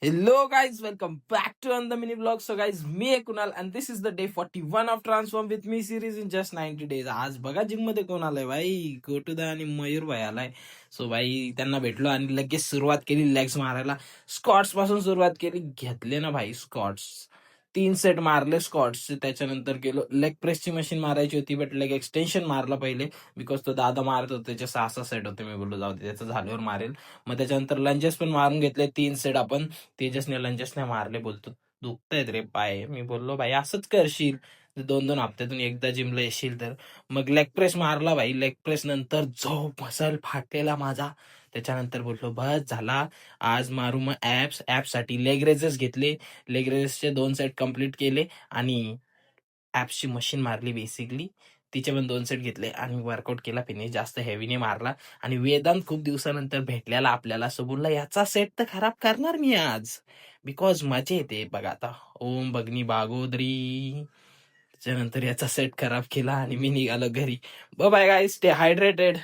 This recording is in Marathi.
Hello guys, welcome back to another mini vlog. So guys, मी आहे Kunal and this is the day 41 of Transform with me series in just 90 days. आज बघा जिम मध्ये कोण आलाय भाई, गोटूदा आणि मयूर भाई आलाय. सो भाई त्यांना भेटलो आणि लगेच सुरुवात केली लेग्स मारायला. स्कॉट्स पासून सुरुवात केली, घेतले ना भाई स्कॉट्स. 3 सेट मारले स्कॉट्सचे. त्याच्यानंतर गेलो लेग प्रेसची मशीन मारायची होती, बट लेग एक्सटेन्शन मारला पहिले बिकॉज तो दादा मारत होता. त्याचे 6 सेट होते. मी बोललो जाऊ दे, त्याचं झाल्यावर मारेल. मग त्याच्यानंतर लंजेस पण मारून घेतले 3 सेट आपण. तेजसने लंजेसने मारले, बोलतो दुखतायत रे पाय. मी बोललो भाई असंच करशील 2-2 हप्त्यातून एकदा जिमला येशील तर. मग लेग प्रेस मारला भाई. लेग प्रेस नंतर जो मसल फाटलेला माझा. त्याच्यानंतर बोललो बस झाला, आज मारू मग ऍप्स साठी लेग रेजेस घेतले. लेग रेजेसचे 2 सेट कम्प्लीट केले आणि ऍप्सची मशीन मारली बेसिकली. तिचे पण 2 सेट घेतले आणि वर्कआउट केला. फिनिश जास्त हेवीने मारला. आणि वेदांत खूप दिवसानंतर भेटलेला आपल्याला, असं बोलला याचा सेट तर खराब करणार मी आज बिकॉज मजा येते. बघा आता, ओम भगनी बागोदरी. त्याच्यानंतर याचा सेट खराब केला आणि मी निघालो घरी. Bye guys, stay hydrated.